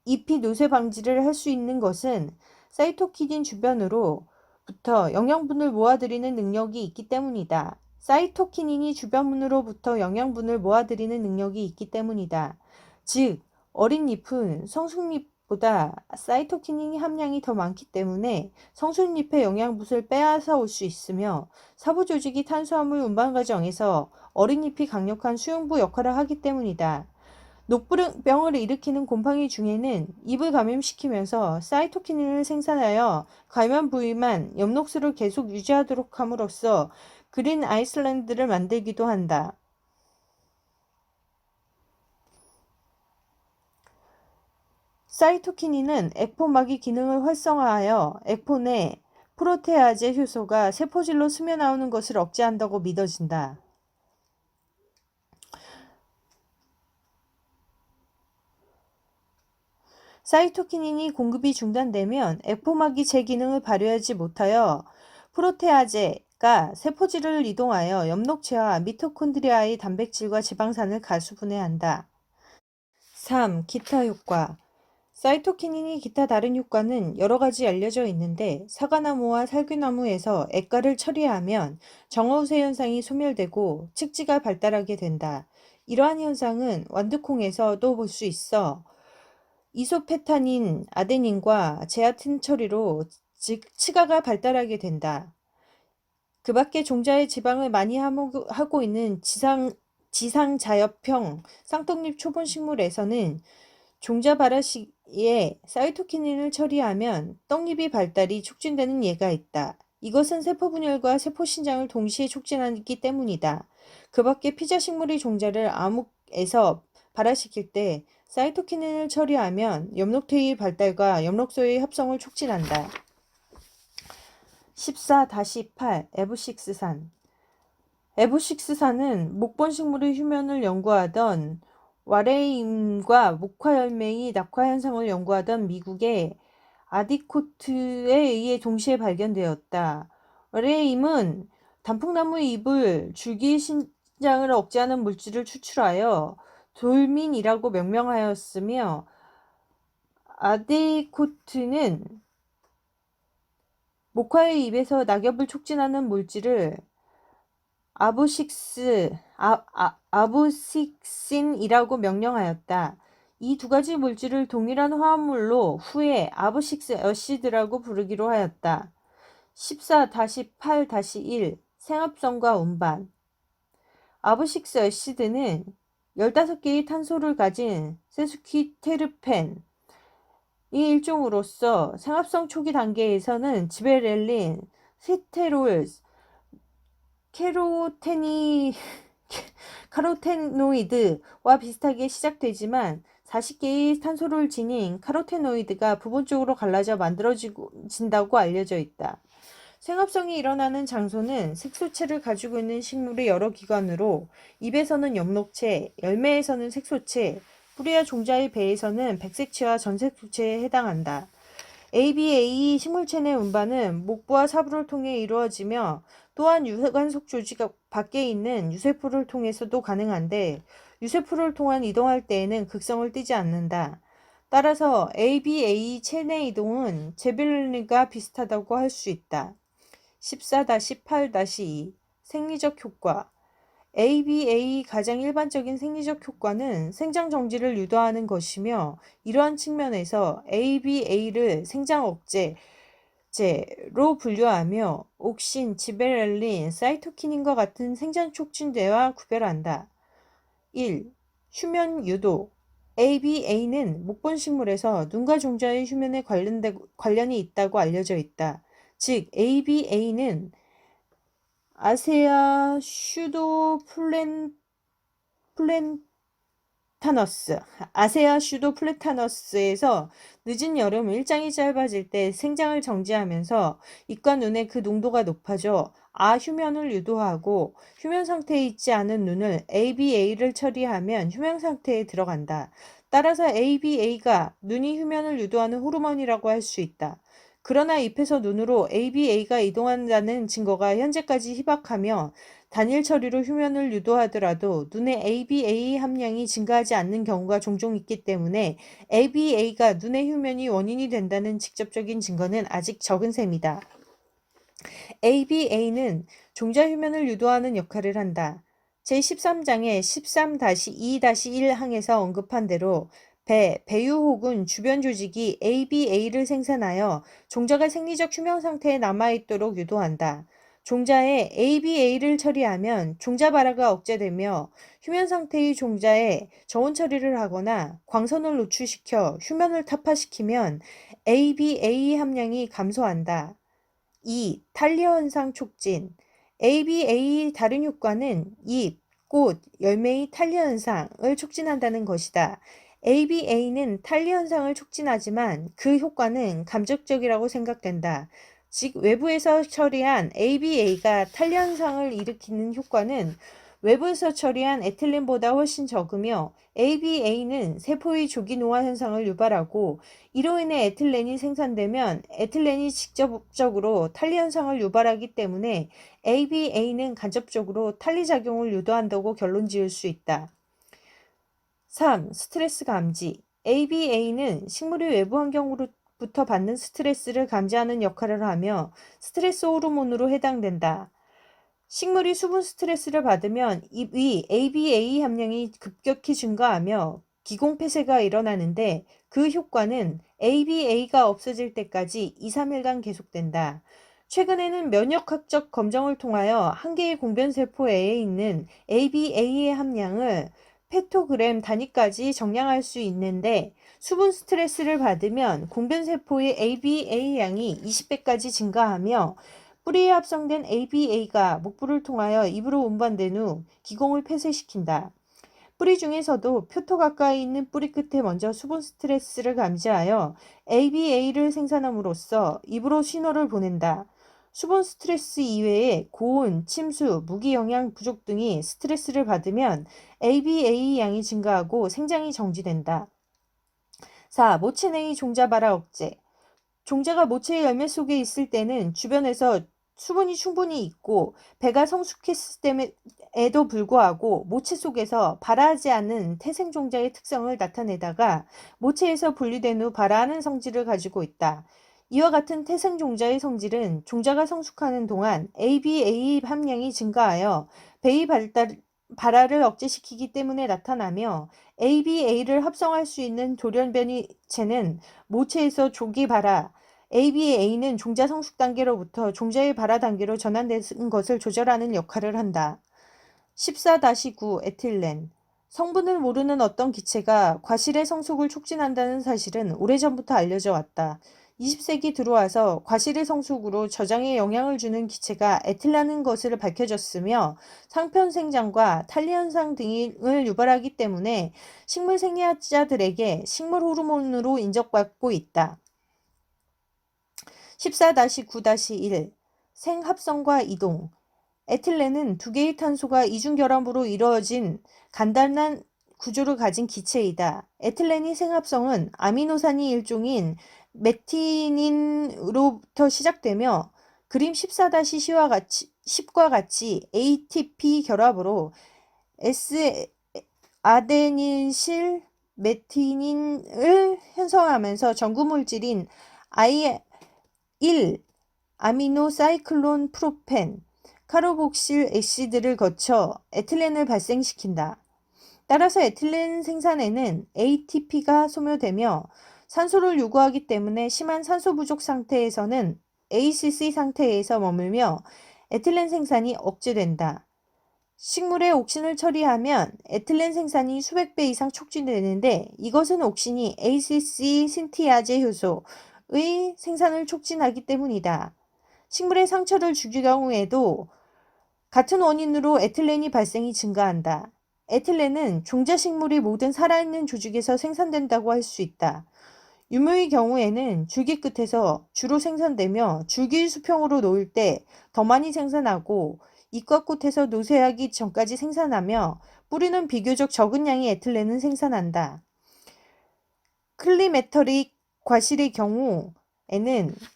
잎이 노쇠 방지를 할 수 있는 것은 사이토키닌 주변으로부터 영양분을 모아들이는 능력이 있기 때문이다. 사이토키닌이 주변으로부터 영양분을 모아들이는 능력이 있기 때문이다. 즉, 어린 잎은 성숙잎보다 사이토키닌 함량이 더 많기 때문에 성숙잎의 영양분을 빼앗아 올 수 있으며 사부 조직이 탄수화물 운반 과정에서 어린 잎이 강력한 수용부 역할을 하기 때문이다. 녹병을 일으키는 곰팡이 중에는 잎을 감염시키면서 사이토키닌을 생산하여 감염 부위만 엽록술을 계속 유지하도록 함으로써 그린 아이슬란드를 만들기도 한다. 사이토키닌은 액포막이 기능을 활성화하여 액포 내 프로테아제 효소가 세포질로 스며나오는 것을 억제한다고 믿어진다. 사이토키닌이 공급이 중단되면 액포막이 제 기능을 발휘하지 못하여 프로테아제가 세포질을 이동하여 엽록체와 미토콘드리아의 단백질과 지방산을 가수분해한다. 3. 기타 효과. 사이토키닌이 기타 다른 효과는 여러 가지 알려져 있는데 사과나무와 살균나무에서 액가를 처리하면 정어우세 현상이 소멸되고 칙지가 발달하게 된다. 이러한 현상은 완두콩에서도 볼 수 있어 이소페타닌, 아데닌과 제아틴 처리로 즉 치가가 발달하게 된다. 그 밖에 종자의 지방을 많이 하고 있는 지상자엽형 쌍떡잎 초본식물에서는 종자 발화 시에 사이토키닌을 처리하면 떡잎이 발달이 촉진되는 예가 있다. 이것은 세포 분열과 세포 신장을 동시에 촉진하기 때문이다. 그 밖에 피자식물의 종자를 암흑에서 발화시킬 때 사이토키닌을 처리하면 엽록퇴의 발달과 엽록소의 합성을 촉진한다. 14-8 에보식스산. 에보식스산은 목본식물의 휴면을 연구하던 와레임과 목화열매의 낙화 현상을 연구하던 미국의 아디코트에 의해 동시에 발견되었다. 와레임은 단풍나무의 잎을 줄기 신장을 억제하는 물질을 추출하여 돌민이라고 명명하였으며 아디코트는 목화의 잎에서 낙엽을 촉진하는 물질을 아부식신이라고 명명하였다. 이 두 가지 물질을 동일한 화합물로 후에 아부식스 어시드라고 부르기로 하였다. 14-8-1 생합성과 운반. 아부식스 어시드는 15개의 탄소를 가진 세수키테르펜 이 일종으로서 생합성 초기 단계에서는 지베렐린, 세테롤, 카로테노이드와 비슷하게 시작되지만 40개의 탄소를 지닌 카로테노이드가 부분적으로 갈라져 만들어진다고 알려져 있다. 생합성이 일어나는 장소는 색소체를 가지고 있는 식물의 여러 기관으로 잎에서는 엽록체, 열매에서는 색소체, 뿌리와 종자의 배에서는 백색체와 전색소체에 해당한다. ABA 식물체 내 운반은 목부와 사부를 통해 이루어지며 또한 유관속 조직 밖에 있는 유세포를 통해서도 가능한데 유세포를 통한 이동할 때에는 극성을 띠지 않는다. 따라서 ABA 체내 이동은 제벨린과 비슷하다고 할 수 있다. 14-8-2 생리적 효과 ABA 가장 일반적인 생리적 효과는 생장 정지를 유도하는 것이며 이러한 측면에서 ABA를 생장 억제제로 분류하며 옥신, 지베렐린, 사이토키닌과 같은 생장 촉진제와 구별한다. 1. 휴면 유도 ABA는 목본식물에서 눈과 종자의 휴면에 관련이 있다고 알려져 있다. 즉 ABA는 아세아 플랜타너스, 아세아 슈도 플래타너스에서 늦은 여름 일장이 짧아질 때 생장을 정지하면서 잇과 눈의 그 농도가 높아져 아휴면을 유도하고 휴면 상태에 있지 않은 눈을 ABA를 처리하면 휴면 상태에 들어간다. 따라서 ABA가 눈이 휴면을 유도하는 호르몬이라고 할 수 있다. 그러나 잎에서 눈으로 ABA가 이동한다는 증거가 현재까지 희박하며 단일 처리로 휴면을 유도하더라도 눈의 ABA 함량이 증가하지 않는 경우가 종종 있기 때문에 ABA가 눈의 휴면이 원인이 된다는 직접적인 증거는 아직 적은 셈이다. ABA는 종자 휴면을 유도하는 역할을 한다. 제13장의 13-2-1항에서 언급한 대로 배유 혹은 주변 조직이 ABA를 생산하여 종자가 생리적 휴면 상태에 남아있도록 유도한다. 종자에 ABA를 처리하면 종자 발화가 억제되며 휴면 상태의 종자에 저온 처리를 하거나 광선을 노출시켜 휴면을 타파시키면 ABA 함량이 감소한다. 2. 탄리어 현상 촉진 ABA 다른 효과는 잎, 꽃, 열매의 탄리어 현상을 촉진한다는 것이다. ABA는 탄리 현상을 촉진하지만 그 효과는 감적적이라고 생각된다. 즉 외부에서 처리한 ABA가 탄리 현상을 일으키는 효과는 외부에서 처리한 에틸렌보다 훨씬 적으며 ABA는 세포의 조기 노화 현상을 유발하고 이로 인해 에틸렌이 생산되면 에틸렌이 직접적으로 탄리 현상을 유발하기 때문에 ABA는 간접적으로 탄리 작용을 유도한다고 결론 지을 수 있다. 3. 스트레스 감지 ABA는 식물이 외부 환경으로부터 받는 스트레스를 감지하는 역할을 하며 스트레스 호르몬으로 해당된다. 식물이 수분 스트레스를 받으면 이 ABA 함량이 급격히 증가하며 기공폐쇄가 일어나는데 그 효과는 ABA가 없어질 때까지 2-3일간 계속된다. 최근에는 면역학적 검정을 통하여 한 개의 공변세포에 있는 ABA의 함량을 페토그램 단위까지 정량할 수 있는데 수분 스트레스를 받으면 공변세포의 ABA 양이 20배까지 증가하며 뿌리에 합성된 ABA가 목부를 통하여 입으로 운반된 후 기공을 폐쇄시킨다. 뿌리 중에서도 표토 가까이 있는 뿌리 끝에 먼저 수분 스트레스를 감지하여 ABA를 생산함으로써 입으로 신호를 보낸다. 수분 스트레스 이외에 고온, 침수, 무기 영양 부족 등이 스트레스를 받으면 ABA 양이 증가하고 생장이 정지된다. 4. 모체 내의 종자 발화 억제 종자가 모체의 열매 속에 있을 때는 주변에서 수분이 충분히 있고 배가 성숙했을 때에도 불구하고 모체 속에서 발화하지 않은 태생종자의 특성을 나타내다가 모체에서 분리된 후 발화하는 성질을 가지고 있다. 이와 같은 태생종자의 성질은 종자가 성숙하는 동안 ABA 함량이 증가하여 배의 발화를 억제시키기 때문에 나타나며 ABA를 합성할 수 있는 돌연변이체는 모체에서 조기 발화, ABA는 종자 성숙 단계로부터 종자의 발화 단계로 전환되는 것을 조절하는 역할을 한다. 14-9 에틸렌 성분을 모르는 어떤 기체가 과실의 성숙을 촉진한다는 사실은 오래전부터 알려져 왔다. 20세기 들어와서 과실의 성숙으로 저장에 영향을 주는 기체가 에틸라는 것을 밝혀졌으며 상편 생장과 탄리 현상 등을 유발하기 때문에 식물 생리학자들에게 식물 호르몬으로 인정받고 있다. 14-9-1 생합성과 이동 에틸렌은 두 개의 탄소가 이중결합으로 이루어진 간단한 구조를 가진 기체이다. 에틸렌의 생합성은 아미노산이 일종인 메티닌으로부터 시작되며 그림 14-10과 같이 10과 같이 ATP 결합으로 S 아데닐실 메티닌을 형성하면서 전구물질인 I1 아미노사이클론 프로펜 카르복실 애시드를 거쳐 에틸렌을 발생시킨다. 따라서 에틸렌 생산에는 ATP가 소모되며 산소를 요구하기 때문에 심한 산소 부족 상태에서는 ACC 상태에서 머물며 에틸렌 생산이 억제된다. 식물에 옥신을 처리하면 에틸렌 생산이 수백 배 이상 촉진되는데 이것은 옥신이 ACC 신티아제 효소의 생산을 촉진하기 때문이다. 식물의 상처를 주기 경우에도 같은 원인으로 에틸렌이 발생이 증가한다. 에틸렌은 종자식물이 모든 살아있는 조직에서 생산된다고 할 수 있다. 유무의 경우에는 줄기 끝에서 주로 생산되며 줄기 수평으로 놓을 때 더 많이 생산하고 잎과 꽃에서 노쇠하기 전까지 생산하며 뿌리는 비교적 적은 양의 에틸렌을 생산한다. 클리메터릭 과실의 경우에는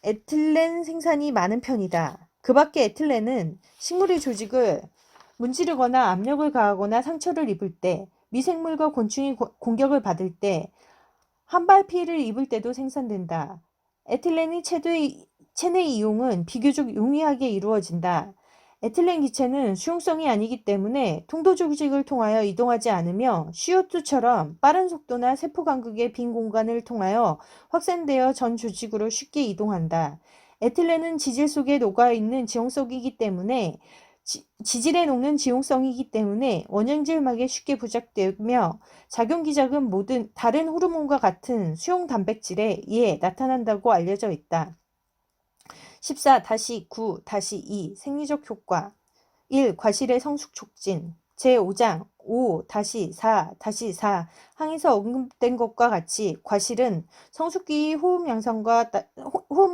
에틸렌 생산이 많은 편이다. 그 밖에 에틸렌은 식물의 조직을 문지르거나 압력을 가하거나 상처를 입을 때, 미생물과 곤충이 공격을 받을 때, 한발 피해를 입을 때도 생산된다. 에틸렌의 체내 이용은 비교적 용이하게 이루어진다. 에틸렌 기체는 수용성이 아니기 때문에 통도 조직을 통하여 이동하지 않으며 CO2처럼 빠른 속도나 세포 간극의 빈 공간을 통하여 확산되어 전 조직으로 쉽게 이동한다. 에틸렌은 지질 속에 녹아있는 지용성이기 때문에 지질에 녹는 지용성이기 때문에 원형질막에 쉽게 부착되며 작용기작은 모든 다른 호르몬과 같은 수용 단백질에 의해 나타난다고 알려져 있다. 14-9-2 생리적 효과 1. 과실의 성숙 촉진 제5장 5-4-4 항에서 언급된 것과 같이 과실은 성숙기 호흡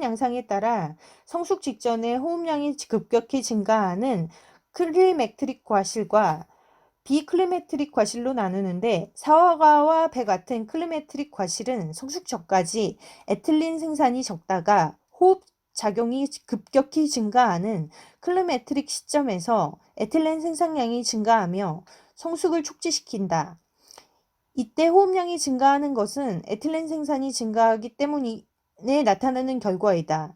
양상에 따라 성숙 직전에 호흡량이 급격히 증가하는 클리맥트릭 과실과 비클리맥트릭 과실로 나누는데 사과와 배 같은 클리맥트릭 과실은 성숙 전까지 에틸린 생산이 적다가 호흡 작용이 급격히 증가하는 클리맥트릭 시점에서 에틸렌 생산량이 증가하며 성숙을 촉진시킨다. 이때 호흡량이 증가하는 것은 에틸렌 생산이 증가하기 때문에 나타나는 결과이다.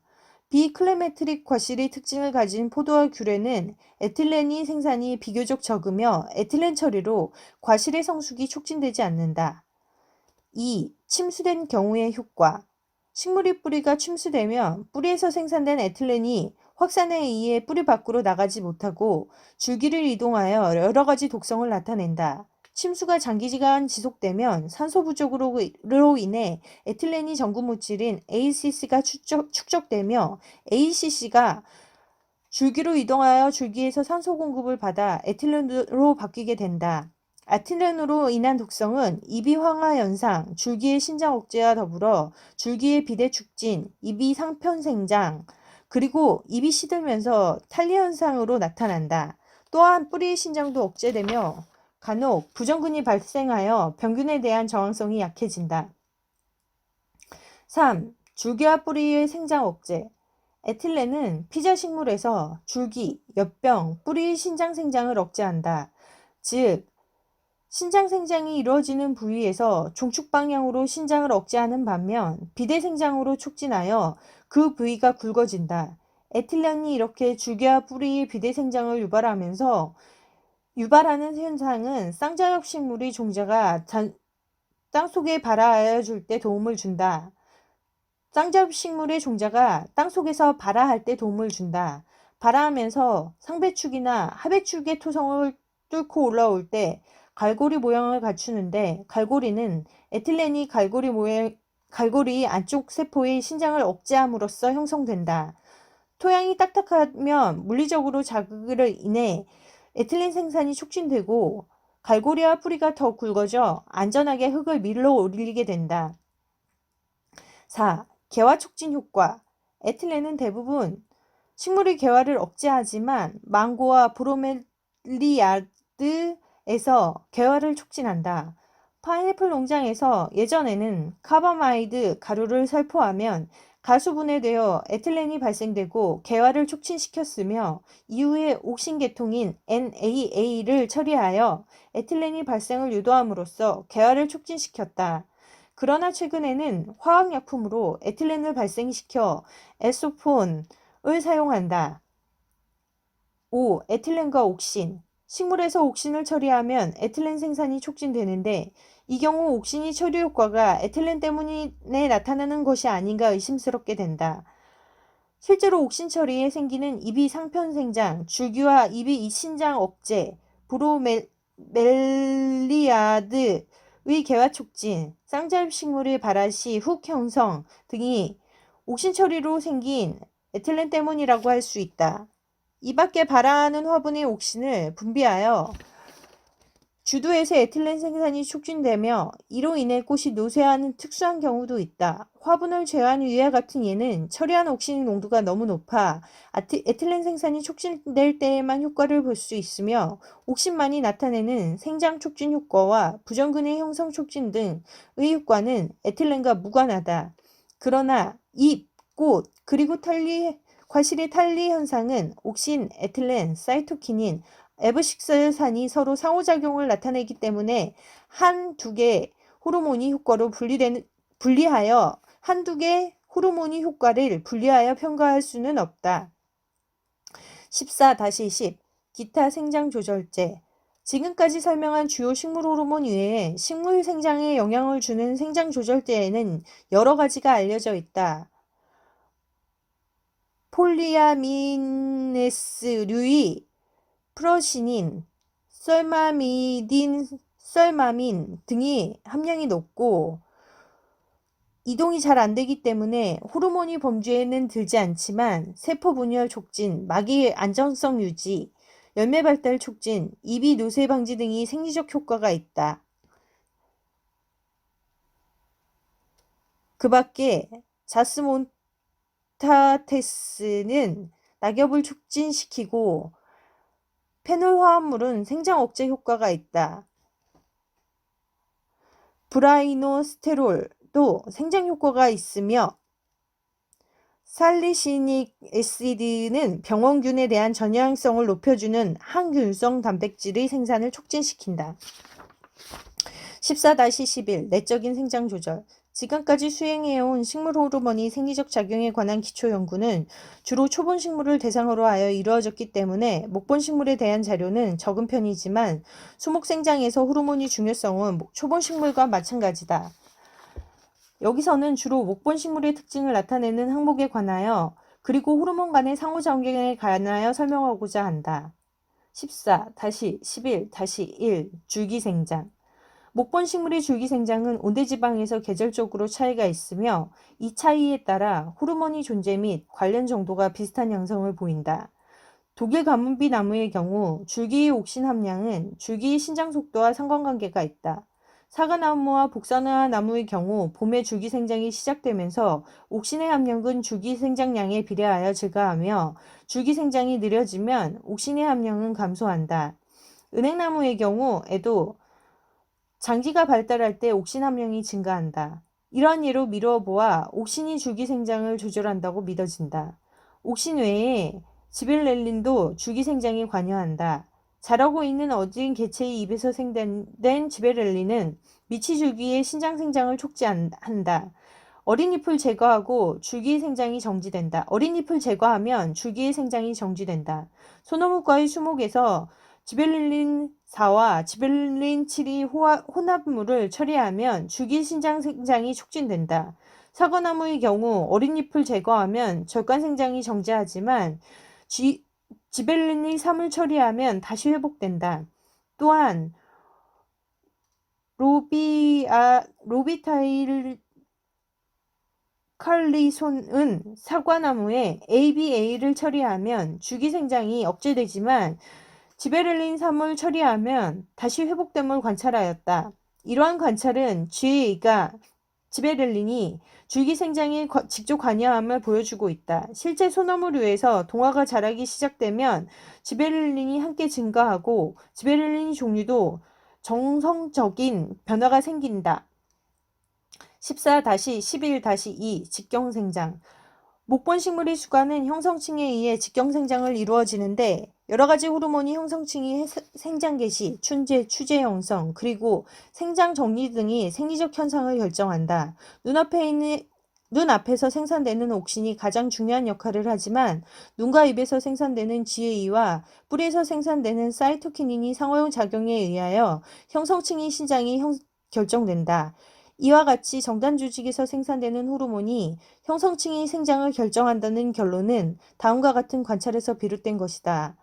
비클리맥트릭 과실의 특징을 가진 포도와 귤에는 에틸렌이 생산이 비교적 적으며 에틸렌 처리로 과실의 성숙이 촉진되지 않는다. 2. 침수된 경우의 효과 식물의 뿌리가 침수되면 뿌리에서 생산된 에틸렌이 확산에 의해 뿌리 밖으로 나가지 못하고 줄기를 이동하여 여러 가지 독성을 나타낸다. 침수가 장기간 지속되면 산소 부족으로 인해 에틸렌이 전구물질인 ACC가 축적되며 ACC가 줄기로 이동하여 줄기에서 산소 공급을 받아 에틸렌으로 바뀌게 된다. 에틸렌으로 인한 독성은 이비 황화 현상, 줄기의 신장 억제와 더불어 줄기의 비대 축진, 이비 상편 생장, 그리고 잎이 시들면서 탄리 현상으로 나타난다. 또한 뿌리의 신장도 억제되며 간혹 부정근이 발생하여 병균에 대한 저항성이 약해진다. 3. 줄기와 뿌리의 생장 억제 에틸렌은 피자 식물에서 줄기, 엿병, 뿌리의 신장 생장을 억제한다. 즉, 신장 생장이 이루어지는 부위에서 종축 방향으로 신장을 억제하는 반면 비대 생장으로 촉진하여 그 부위가 굵어진다. 에틸렌이 이렇게 줄기와 뿌리의 비대 생장을 유발하는 현상은 쌍자엽 식물의 종자가 땅속에 발아하여 줄 때 도움을 준다. 쌍자엽 식물의 종자가 땅속에서 발아할 때 도움을 준다. 발아하면서 상배축이나 하배축의 토성을 뚫고 올라올 때 갈고리 모양을 갖추는데 갈고리는 에틸렌이 갈고리 안쪽 세포의 신장을 억제함으로써 형성된다. 토양이 딱딱하면 물리적으로 자극으로 인해 에틸렌 생산이 촉진되고 갈고리와 뿌리가 더 굵어져 안전하게 흙을 밀어 올리게 된다. 4. 개화 촉진 효과 에틸렌은 대부분 식물의 개화를 억제하지만 망고와 브로멜리아드에서 개화를 촉진한다. 파인애플 농장에서 예전에는 카바마이드 가루를 살포하면 가수분해되어 에틸렌이 발생되고 개화를 촉진시켰으며 이후에 옥신 계통인 NAA를 처리하여 에틸렌이 발생을 유도함으로써 개화를 촉진시켰다. 그러나 최근에는 화학약품으로 에틸렌을 발생시켜 에소폰을 사용한다. 5. 에틸렌과 옥신. 식물에서 옥신을 처리하면 에틸렌 생산이 촉진되는데 이 경우 옥신이 처리 효과가 에틸렌 때문에 나타나는 것이 아닌가 의심스럽게 된다. 실제로 옥신 처리에 생기는 이비 상편 생장, 줄기와 이비 신장 억제, 브로멜리아드의 개화 촉진, 쌍자엽 식물의 발화시 훅 형성 등이 옥신 처리로 생긴 에틸렌 때문이라고 할 수 있다. 이 밖에 발화하는 화분의 옥신을 분비하여 주두에서 에틸렌 생산이 촉진되며 이로 인해 꽃이 노쇠하는 특수한 경우도 있다. 화분을 제외한 위와 같은 예는 처리한 옥신 농도가 너무 높아 에틸렌 생산이 촉진될 때에만 효과를 볼 수 있으며 옥신만이 나타내는 생장 촉진 효과와 부정근의 형성 촉진 등의 효과는 에틸렌과 무관하다. 그러나 잎, 꽃, 그리고 과실의 탈리 현상은 옥신, 에틸렌, 사이토키닌, 에브식설산이 서로 상호작용을 나타내기 때문에 한두 개 호르몬이 효과로 분리하여 한두 개 호르몬이 효과를 분리하여 평가할 수는 없다. 14-10 기타 생장 조절제. 지금까지 설명한 주요 식물 호르몬 외에 식물 생장에 영향을 주는 생장 조절제에는 여러 가지가 알려져 있다. 폴리아미네스류의 프로시닌, 썰마민 등이 함량이 높고 이동이 잘 안되기 때문에 호르몬이 범주에는 들지 않지만 세포 분열 촉진, 마기 안정성 유지, 열매 발달 촉진, 이비 노쇠 방지 등이 생리적 효과가 있다. 그 밖에 자스몬타테스는 낙엽을 촉진시키고 페놀 화합물은 생장 억제 효과가 있다. 브라이노스테롤도 생장 효과가 있으며 살리시닉 애시드는 병원균에 대한 전염성을 높여주는 항균성 단백질의 생산을 촉진시킨다. 14-11 내적인 생장 조절. 지금까지 수행해온 식물 호르몬이 생리적 작용에 관한 기초 연구는 주로 초본 식물을 대상으로 하여 이루어졌기 때문에 목본 식물에 대한 자료는 적은 편이지만 수목 생장에서 호르몬의 중요성은 초본 식물과 마찬가지다. 여기서는 주로 목본 식물의 특징을 나타내는 항목에 관하여 그리고 호르몬 간의 상호작용에 관하여 설명하고자 한다. 14-11-1 줄기생장. 목본 식물의 줄기생장은 온대지방에서 계절적으로 차이가 있으며 이 차이에 따라 호르몬의 존재 및 관련 정도가 비슷한 양상을 보인다. 독일 가문비 나무의 경우 줄기의 옥신 함량은 줄기의 신장 속도와 상관관계가 있다. 사과나무와 복사나무의 경우 봄에 줄기생장이 시작되면서 옥신의 함량은 줄기생장량에 비례하여 증가하며 줄기생장이 느려지면 옥신의 함량은 감소한다. 은행나무의 경우에도 장기가 발달할 때 옥신 함량이 증가한다. 이러한 예로 미루어 보아 옥신이 줄기생장을 조절한다고 믿어진다. 옥신 외에 지베렐린도 줄기생장에 관여한다. 자라고 있는 어진 개체의 입에서 생된 지베렐린은 미치줄기의 신장생장을 촉진한다. 어린 잎을 제거하고 줄기의 생장이 정지된다. 어린 잎을 제거하면 줄기의 생장이 정지된다. 소나무과의 수목에서 지벨린 4와 지벨린 7이 혼합물을 처리하면 줄기 신장 생장이 촉진된다. 사과나무의 경우 어린 잎을 제거하면 절간 생장이 정지하지만 지벨린이 3을 처리하면 다시 회복된다. 또한 로비타일 칼리손은 사과나무에 ABA를 처리하면 줄기 생장이 억제되지만 지베렐린 3을 처리하면 다시 회복됨을 관찰하였다. 이러한 관찰은 GA가 지베렐린이 줄기 생장에 직접 관여함을 보여주고 있다. 실제 소나무류에서 동화가 자라기 시작되면 지베렐린이 함께 증가하고 지베렐린 종류도 정성적인 변화가 생긴다. 14-11-2 직경생장. 목본식물의 수가는 형성층에 의해 직경생장을 이루어지는데 여러 가지 호르몬이 형성층의 생장 개시, 춘제, 추제 형성, 그리고 생장 정리 등이 생리적 현상을 결정한다. 눈앞에서 생산되는 옥신이 가장 중요한 역할을 하지만 눈과 입에서 생산되는 GA와 뿌리에서 생산되는 사이토키닌이 상호작용에 의하여 형성층의 신장이 결정된다. 이와 같이 정단 조직에서 생산되는 호르몬이 형성층의 생장을 결정한다는 결론은 다음과 같은 관찰에서 비롯된 것이다.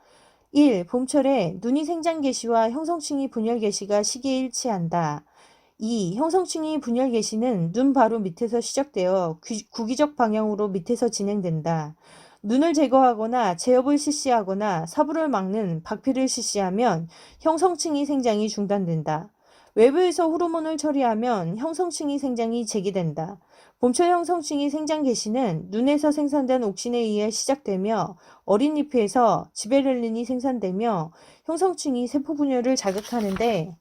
1. 봄철에 눈이 생장 개시와 형성층의 분열 개시가 시기에 일치한다. 2. 형성층의 분열 개시는 눈 바로 밑에서 시작되어 구기적 방향으로 밑에서 진행된다. 눈을 제거하거나 제엽을 실시하거나 사부를 막는 박피를 실시하면 형성층의 생장이 중단된다. 외부에서 호르몬을 처리하면 형성층의 생장이 재개된다. 봄철 형성층의 생장 개시는 눈에서 생산된 옥신에 의해 시작되며 어린 잎에서 지베렐린이 생산되며 형성층이 세포 분열을 자극하는데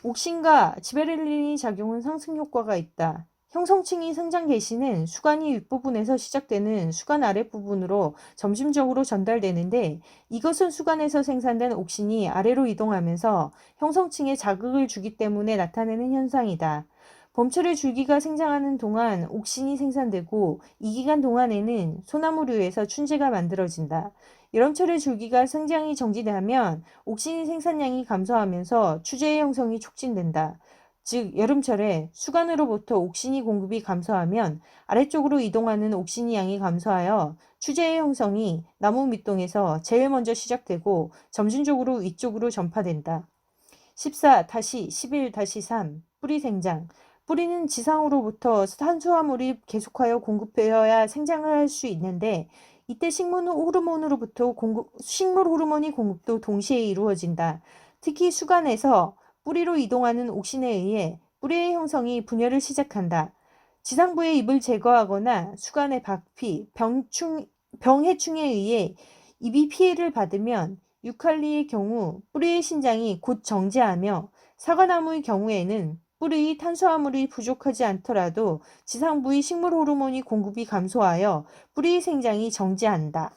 옥신과 지베렐린이 작용은 상승 효과가 있다. 형성층의 생장 개시는 수간이 윗부분에서 시작되는 수간 아랫부분으로 점진적으로 전달되는데 이것은 수간에서 생산된 옥신이 아래로 이동하면서 형성층에 자극을 주기 때문에 나타내는 현상이다. 봄철에 줄기가 생장하는 동안 옥신이 생산되고 이 기간 동안에는 소나무류에서 춘제가 만들어진다. 여름철에 줄기가 생장이 정지되면 옥신의 생산량이 감소하면서 추제의 형성이 촉진된다. 즉 여름철에 수간으로부터 옥신이 공급이 감소하면 아래쪽으로 이동하는 옥신의 양이 감소하여 추제의 형성이 나무 밑동에서 제일 먼저 시작되고 점진적으로 위쪽으로 전파된다. 14-11-3 뿌리 생장. 뿌리는 지상으로부터 탄수화물이 계속하여 공급되어야 생장을 할 수 있는데 이때 식물 호르몬이 공급도 동시에 이루어진다. 특히 수간에서 뿌리로 이동하는 옥신에 의해 뿌리의 형성이 분열을 시작한다. 지상부의 잎을 제거하거나 수간의 박피, 병해충에 의해 잎이 피해를 받으면 유칼리의 경우 뿌리의 신장이 곧 정지하며 사과나무의 경우에는 뿌리의 탄수화물이 부족하지 않더라도 지상부의 식물 호르몬이 공급이 감소하여 뿌리의 생장이 정지한다.